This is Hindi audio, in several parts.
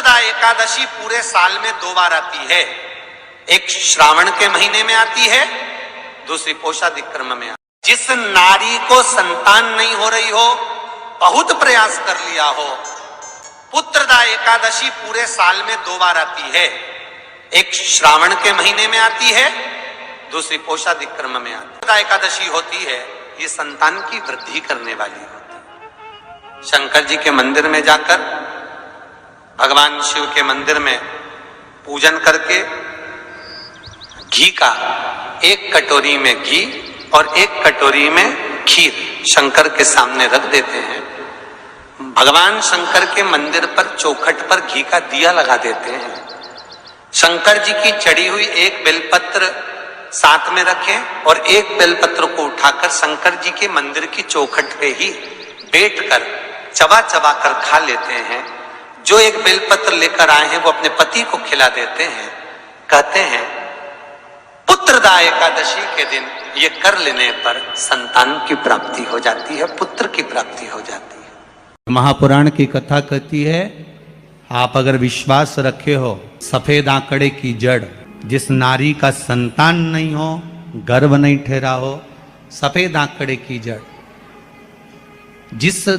पुत्रदा एकादशी पूरे साल में 2 बार आती है। एक श्रावण के महीने में आती है, दूसरी पोषादिक्रम में। जिस नारी को संतान नहीं हो रही हो, बहुत प्रयास कर लिया हो, पुत्रदा एकादशी पूरे साल में 2 बार आती है। एक श्रावण के महीने में आती है, दूसरी पोषादिक्रम में आती है। पुत्रदा एकादशी होती है, ये संतान की वृद्धि करने वाली होती है। शंकर जी के मंदिर में जाकर, भगवान शिव के मंदिर में पूजन करके घी का 1 कटोरी में घी और 1 कटोरी में खीर शंकर के सामने रख देते हैं। भगवान शंकर के मंदिर पर चौखट पर घी का दिया लगा देते हैं। शंकर जी की चढ़ी हुई 1 बेलपत्र साथ में रखें और 1 बेलपत्र को उठाकर शंकर जी के मंदिर की चौखट पे ही बैठकर चबा चबा कर खा लेते हैं। जो 1 बेलपत्र लेकर आए हैं वो अपने पति को खिला देते हैं। कहते हैं पुत्रदा एकादशी के दिन ये कर लेने पर संतान की प्राप्ति हो जाती है, पुत्र की प्राप्ति हो जाती है। महापुराण की कथा कहती है, आप अगर विश्वास रखे हो, सफेद आंकड़े की जड़, जिस नारी का संतान नहीं हो, गर्भ नहीं ठहरा हो, सफेद आंकड़े की जड़, जिस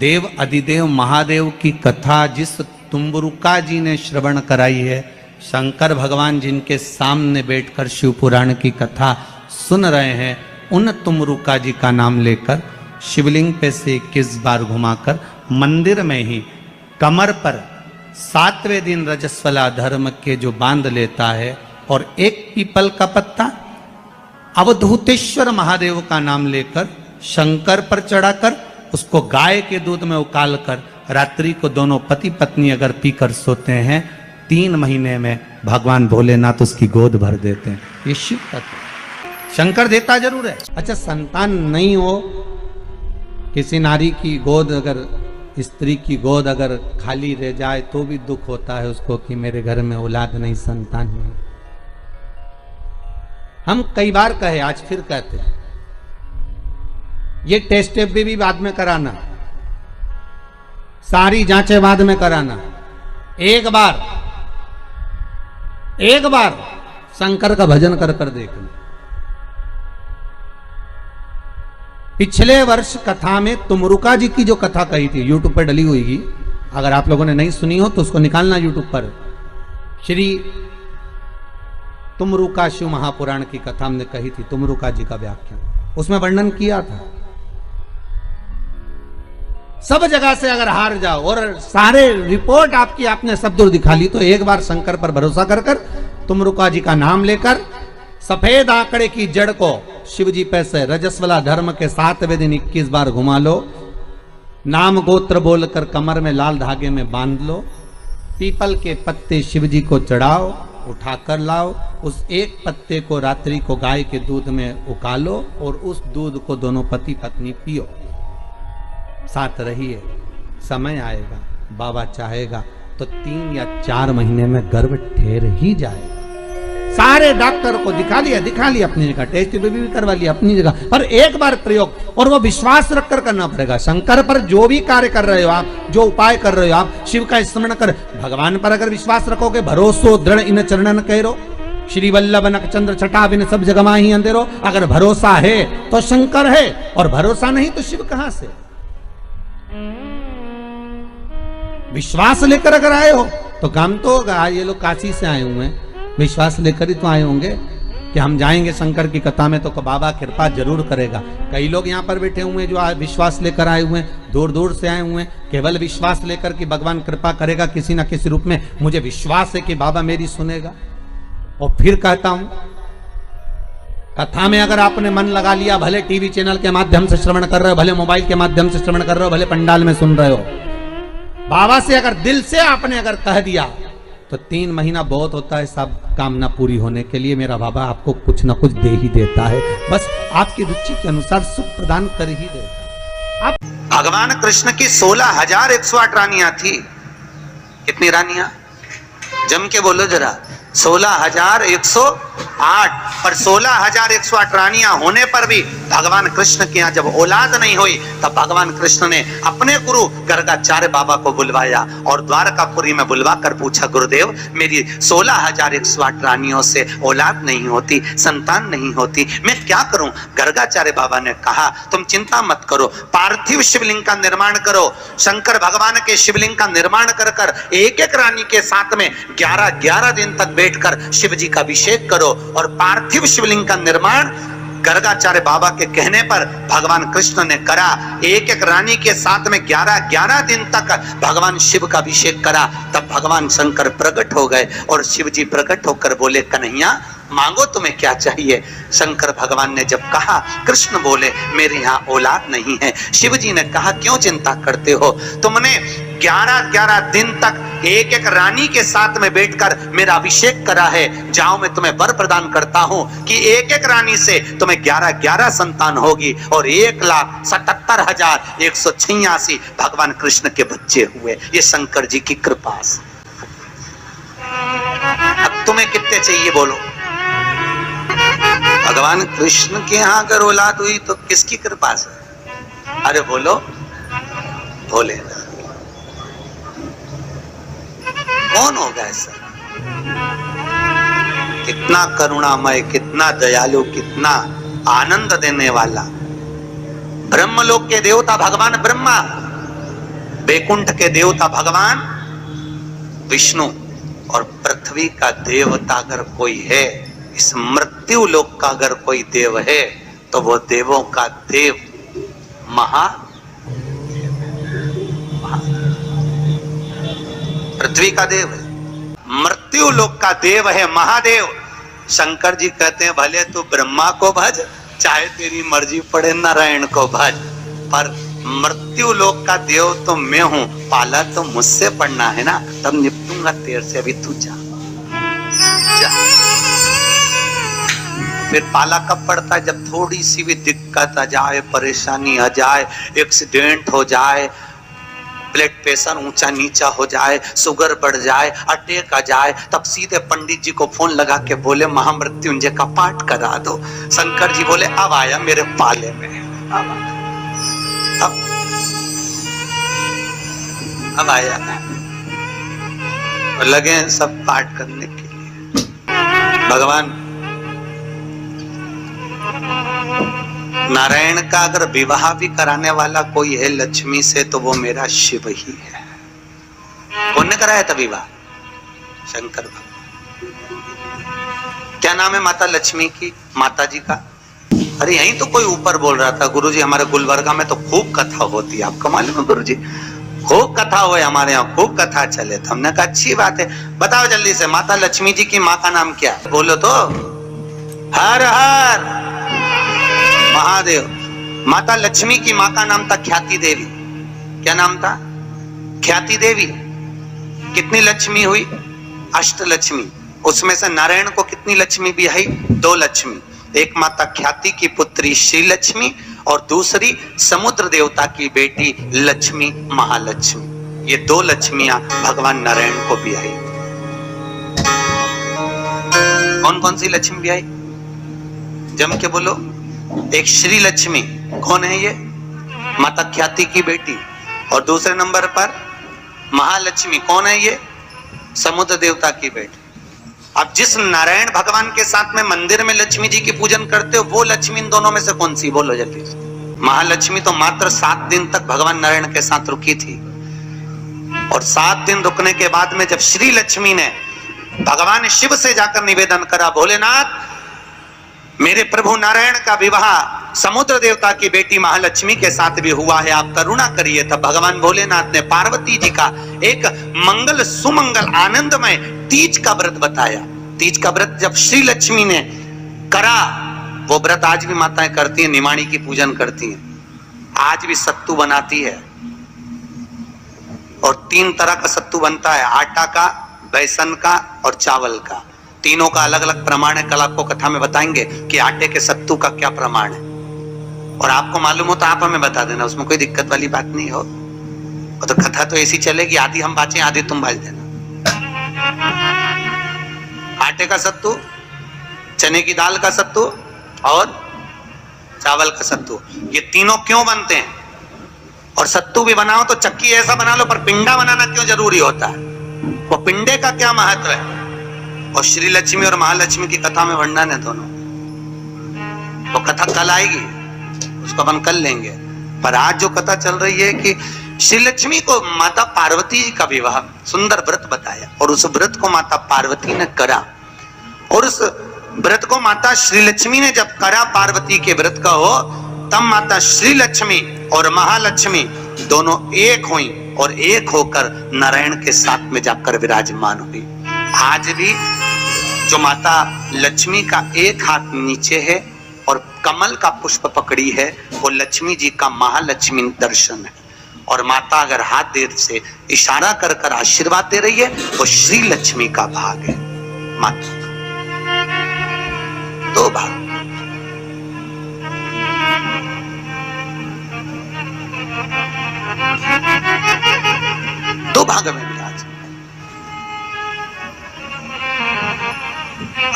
देव अधिदेव महादेव की कथा जिस तुम्बरुका जी ने श्रवण कराई है, शंकर भगवान जिनके सामने बैठकर शिव पुराण की कथा सुन रहे हैं, उन तुम्बरुका जी का नाम लेकर शिवलिंग पे से 21 बार घुमाकर मंदिर में ही कमर पर 7वें दिन रजस्वला धर्म के जो बांध लेता है और 1 पीपल का पत्ता अवधूतेश्वर महादेव का नाम लेकर शंकर पर चढ़ाकर उसको गाय के दूध में उकाल कर रात्रि को दोनों पति पत्नी अगर पीकर सोते हैं, 3 महीने में भगवान भोलेनाथ उसकी गोद भर देते हैं। ये शिव तत्व। शंकर देता जरूर है। अच्छा, संतान नहीं हो, किसी नारी की गोद अगर, स्त्री की गोद अगर खाली रह जाए तो भी दुख होता है उसको कि मेरे घर में औलाद नहीं, संतान नहीं। हम कई बार कहे, आज फिर कहते हैं, ये टेस्ट भी बाद में कराना, सारी जांचें बाद में कराना। एक बार शंकर का भजन कर कर देखना। पिछले वर्ष कथा में तुमरुका जी की जो कथा कही थी, यूट्यूब पर डली हुई, अगर आप लोगों ने नहीं सुनी हो तो उसको निकालना यूट्यूब पर। श्री तुमरुका शिव महापुराण की कथा हमने कही थी, तुमरुका जी का व्याख्यान, उसमें वर्णन किया था। सब जगह से अगर हार जाओ और सारे रिपोर्ट आपकी आपने सब दूर दिखा ली, तो एक बार शंकर पर भरोसा कर कर तुमरुका जी का नाम लेकर सफेद आंकड़े की जड़ को शिव जी पे से रजस्वला धर्म के 7वें दिन 21 बार घुमा लो। नाम गोत्र बोलकर कमर में लाल धागे में बांध लो। पीपल के पत्ते शिव जी को चढ़ाओ, उठाकर लाओ। उस 1 पत्ते को रात्रि को गाय के दूध में उकालो और उस दूध को दोनों पति पत्नी पियो। साथ रहिए, समय आएगा, बाबा चाहेगा तो 3 या 4 महीने में गर्भ ठहर ही जाएगा। सारे डॉक्टर को दिखा लिया अपनी जगह, टेस्ट भी करवा लिया अपनी जगह, पर एक बार प्रयोग, और वो विश्वास रखकर करना पड़ेगा। शंकर पर जो भी कार्य कर रहे हो आप, जो उपाय कर रहे हो आप, शिव का स्मरण कर, भगवान पर अगर विश्वास रखोगे, भरोसो दृढ़ इन चरणन कहो, श्री वल्लभ नख चंद्र छटा बिन सब जगमा ही अंधेरो। अगर भरोसा है तो शंकर है, और भरोसा नहीं तो शिव कहां से। विश्वास लेकर अगर आए हो तो काम तो होगा। ये लोग काशी से आए हुए हैं, विश्वास लेकर ही तो आए होंगे कि हम जाएंगे शंकर की कथा में तो बाबा कृपा जरूर करेगा। कई लोग यहाँ पर बैठे हुए हैं जो विश्वास लेकर आए हुए हैं, दूर दूर से आए हुए हैं, केवल विश्वास लेकर कि भगवान कृपा करेगा किसी ना किसी रूप में, मुझे विश्वास है कि बाबा मेरी सुनेगा। और फिर कहता हूं, कथा में अगर आपने मन लगा लिया, भले टीवी चैनल के माध्यम से श्रवण कर रहे हो, भले मोबाइल के माध्यम से श्रवण कर रहे हो, भले पंडाल में सुन रहे हो, बाबा से अगर दिल से आपने अगर कह दिया तो 3 महीना बहुत होता है सब कामना पूरी होने के लिए। मेरा बाबा आपको कुछ ना कुछ दे ही देता है, बस आपकी रुचि के अनुसार सुख प्रदान कर ही देता है। भगवान कृष्ण की 16,108 रानियां थी। कितनी रानियां? जम के बोलो जरा। 16,108। पर 16,108 रानियां होने पर भी भगवान कृष्ण के यहाँ जब औलाद नहीं हुई तब भगवान कृष्ण ने अपने गुरु गर्गाचार्य बाबा को बुलवाया और द्वारकापुरी में बुलवा कर पूछा, गुरुदेव मेरी 16,108 रानियों से औलाद नहीं होती, संतान नहीं होती, मैं क्या करूं? गर्गाचार्य बाबा ने कहा, तुम चिंता मत करो, पार्थिव शिवलिंग का निर्माण करो। शंकर भगवान के शिवलिंग का निर्माण कर कर एक एक रानी के साथ में 11-11 दिन तक बैठकर शिव जी का अभिषेक करो। और पार्थिव शिवलिंग का निर्माण गर्गाचार्य बाबा के कहने पर भगवान कृष्ण ने करा। एक एक रानी के साथ में 11-11 दिन तक भगवान शिव का अभिषेक करा। तब भगवान शंकर प्रकट हो गए और शिव जी प्रकट होकर बोले, कन्हैया मांगो तुम्हें क्या चाहिए? शंकर भगवान ने जब कहा, कृष्ण बोले मेरे यहाँ औलाद नहीं है। शिव जी ने कहा, क्यों चिंता करते हो? तुमने 11-11 दिन तक एक एक रानी के साथ में बैठकर मेरा अभिषेक करा है। जाओ मैं तुम्हें वर प्रदान करता हूं कि एक एक रानी से तुम्हें 11-11 संतान होगी और 1,77,186 भगवान कृष्ण के बच्चे हुए। ये शंकर जी की कृपा से। अब तुम्हें कितने चाहिए बोलो? भगवान कृष्ण के यहाँ अगर औलाद हुई तो किसकी कृपा से? अरे बोलो, बोले कौन होगा ऐसा? कितना करुणामय, कितना दयालु, कितना आनंद देने वाला। ब्रह्मलोक के देवता भगवान ब्रह्मा, बैकुंठ के देवता भगवान विष्णु और पृथ्वी का देवता अगर कोई है, इस मृत्यु लोक का अगर कोई देव है तो वो देवों का देव पृथ्वी का देव है, मृत्यु लोक का देव है महादेव। शंकर जी कहते हैं, भले तू ब्रह्मा को भज, चाहे तेरी मर्जी पड़े नारायण को भज, पर मृत्यु लोक का देव तो मैं हूं, पाला तो मुझसे पड़ना है ना, तब निपटूंगा तेरे से। अभी तू जा। फिर पाला कब पड़ता है? जब थोड़ी सी भी दिक्कत आ जाए, परेशानी आ जाए, एक्सीडेंट हो जाए, ब्लड प्रेशर ऊंचा नीचा हो जाए, शुगर बढ़ जाए, अटैक आ जाए, तब सीधे पंडित जी को फोन लगा के बोले महामृत्युंजय का पाठ करा दो। शंकर जी बोले अब आया मेरे पाले में, अब आया, लगे सब पाठ करने के लिए। भगवान नारायण का अगर विवाह भी कराने वाला कोई है लक्ष्मी से तो वो मेरा शिव ही है। कौन ने कराया था विवाह? शंकर भगवान। क्या नाम है माता लक्ष्मी की, माता जी का? अरे यहीं तो कोई ऊपर बोल रहा था, गुरुजी हमारे गुलबर्गा में तो खूब कथा होती है, आपको मालूम है गुरुजी? खूब कथा हुए हमारे यहाँ, खूब कथा चले। तो हमने कहा अच्छी बात है, बताओ जल्दी से माता लक्ष्मी जी की माँ का नाम क्या है? बोलो तो। हर हर महादेव। माता लक्ष्मी की माँ का नाम था ख्याति देवी। क्या नाम था? ख्याति देवी। कितनी लक्ष्मी हुई? अष्टलक्ष्मी। उसमें से नारायण को कितनी लक्ष्मी भी आई? 2 लक्ष्मी। एक माता ख्याति की पुत्री श्री लक्ष्मी और दूसरी समुद्र देवता की बेटी लक्ष्मी महालक्ष्मी। ये 2 लक्ष्मियां भगवान नारायण को भी आई। कौन कौन सी लक्ष्मी भी आई? जम के बोलो। एक श्री लक्ष्मी, कौन है ये? माता ख्याति की बेटी। और दूसरे नंबर पर महालक्ष्मी, कौन है ये? समुद्र देवता की बेटी। अब जिस नारायण भगवान के साथ में मंदिर में लक्ष्मी जी की पूजन करते हो, वो लक्ष्मी इन दोनों में से कौन सी? बोलो जल्दी। महालक्ष्मी तो मात्र 7 दिन तक भगवान नारायण के साथ रुकी थी और 7 दिन रुकने के बाद में जब श्री लक्ष्मी ने भगवान शिव से जाकर निवेदन करा, भोलेनाथ मेरे प्रभु नारायण का विवाह समुद्र देवता की बेटी महालक्ष्मी के साथ भी हुआ है, आप करुणा करिए। तब भगवान भोलेनाथ ने पार्वती जी का एक मंगल सुमंगल आनंदमय तीज का व्रत बताया। तीज का व्रत जब श्री लक्ष्मी ने करा, वो व्रत आज भी माताएं करती हैं, निमाणी की पूजन करती हैं। आज भी सत्तू बनाती है और 3 तरह का सत्तू बनता है, आटा का, बेसन का और चावल का। तीनों का अलग अलग प्रमाण है। कल आपको कथा में बताएंगे कि आटे के सत्तू का क्या प्रमाण है, और आपको मालूम हो तो आप हमें बता देना, उसमें कोई दिक्कत वाली बात नहीं हो। और तो कथा तो ऐसी चलेगी, आधी हम बाँचे आधी तुम बाज देना। आटे का सत्तू, चने की दाल का सत्तू और चावल का सत्तू, ये तीनों क्यों बनते हैं? और सत्तू भी बनाओ तो चक्की ऐसा बना लो, पर पिंडा बनाना क्यों जरूरी होता है? वो पिंडे का क्या महत्व है? और श्री लक्ष्मी और महालक्ष्मी की कथा में वर्णन है दोनों। वो कथा कल आएगी, उसको अपन कल लेंगे। पर आज जो कथा चल रही है कि श्री लक्ष्मी को माता पार्वती जी का विवाह, सुंदर व्रत बताया, और उस व्रत को माता पार्वती ने करा। और उस व्रत को माता श्री लक्ष्मी ने जब करा, पार्वती के व्रत का हो, तब माता श्री लक्ष्मी और महालक्ष्मी दोनों एक हुई और एक होकर नारायण के साथ में जाकर विराजमान हुई। आज भी जो माता लक्ष्मी का एक हाथ नीचे है और कमल का पुष्प पकड़ी है, वो लक्ष्मी जी का महालक्ष्मी दर्शन है। और माता अगर हाथ देर से इशारा कर कर आशीर्वाद दे रही है, वो श्री लक्ष्मी का भाग है। माता दो भाग, दो भाग में विराज।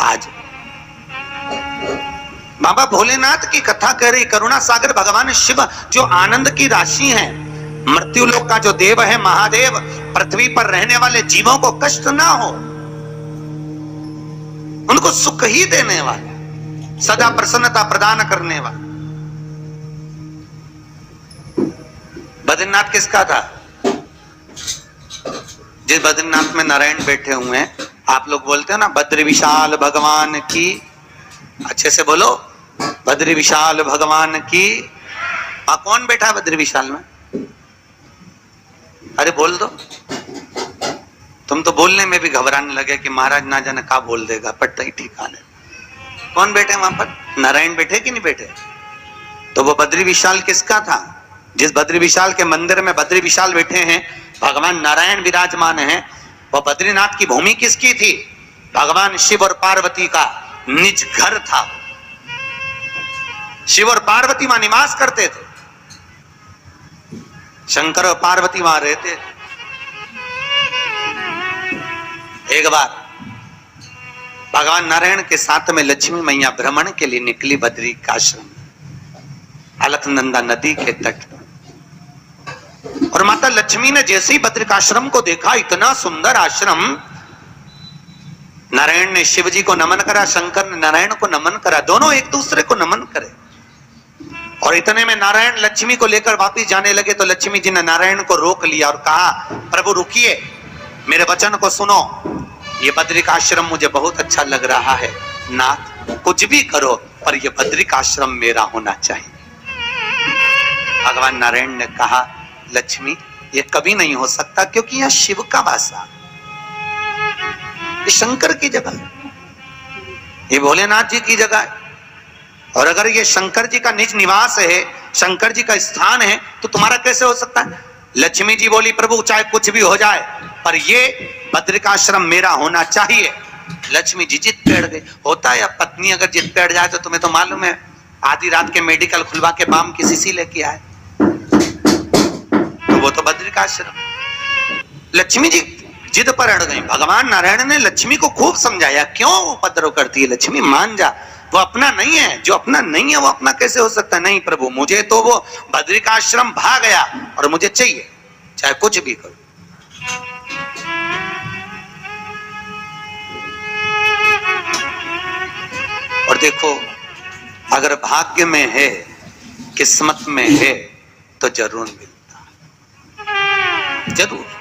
आज बाबा भोलेनाथ की कथा कह रही, करुणा सागर भगवान शिव जो आनंद की राशि हैं, मृत्यु लोक का जो देव है महादेव, पृथ्वी पर रहने वाले जीवों को कष्ट ना हो, उनको सुख ही देने वाले, सदा प्रसन्नता प्रदान करने वाले। बद्रीनाथ किसका था? जिस बद्रीनाथ में नारायण बैठे हुए हैं, आप लोग बोलते हो ना बद्री विशाल भगवान की, अच्छे से बोलो, बद्री विशाल भगवान की। कौन बैठा है बद्री विशाल में? अरे बोल दो। तुम तो बोलने में भी घबराने लगे कि महाराज ना जाने क्या बोल देगा, पट्टा ही ठिकाने। कौन बैठे वहां पर? नारायण बैठे कि नहीं बैठे? तो वो बद्री विशाल किसका था? जिस बद्री विशाल के मंदिर में बद्री विशाल बैठे हैं, भगवान नारायण विराजमान हैं, वो बद्रीनाथ की भूमि किसकी थी? भगवान शिव और पार्वती का निज घर था। शिव और पार्वती वहां निवास करते थे, शंकर और पार्वती वहां रहते थे। एक बार भगवान नारायण के साथ में लक्ष्मी मैया भ्रमण के लिए निकली बद्री का आश्रम, अलकनंदा नदी के तट पर। और माता लक्ष्मी ने जैसे ही बद्रिकाश्रम को देखा, इतना सुंदर आश्रम, नारायण ने शिव जी को नमन करा, शंकर ने नारायण को नमन करा, दोनों एक दूसरे को नमन करे। और इतने में नारायण लक्ष्मी को लेकर वापिस जाने लगे, तो लक्ष्मी जी ने नारायण को रोक लिया और कहा, प्रभु रुकिए, मेरे वचन को सुनो, ये बद्रिकाश्रम मुझे बहुत अच्छा लग रहा है, नाथ कुछ भी करो पर ये बद्रिकाश्रम मेरा होना चाहिए। भगवान नारायण ने कहा, लक्ष्मी ये कभी नहीं हो सकता, क्योंकि यह शिव का वासा, ये शंकर की जगह है, ये भोलेनाथ जी की जगह है। और अगर ये शंकर जी का निज निवास है, शंकर जी का स्थान है, तो तुम्हारा कैसे हो सकता है? लक्ष्मी जी बोली, प्रभु चाहे कुछ भी हो जाए पर ये बद्रिकाश्रम मेरा होना चाहिए। लक्ष्मी जी जिद बैठ गई। होता है, अब पत्नी अगर जिद बैठ जाए तो तुम्हें तो मालूम है, आधी रात के मेडिकल खुलवा के बाम की शीशी लेके आए, तो वो तो बद्रिकाश्रम। लक्ष्मी जी जिद पर अड़ गई। भगवान नारायण ने लक्ष्मी को खूब समझाया, क्यों उपद्रव करती है लक्ष्मी, मान जा, वो अपना नहीं है, जो अपना नहीं है वो अपना कैसे हो सकता है? नहीं प्रभु, मुझे तो वो बद्रिकाश्रम भाग गया और मुझे चाहिए, चाहे कुछ भी करो। और देखो, अगर भाग्य में है, किस्मत में है, तो जरूर मिलता है, जरूर।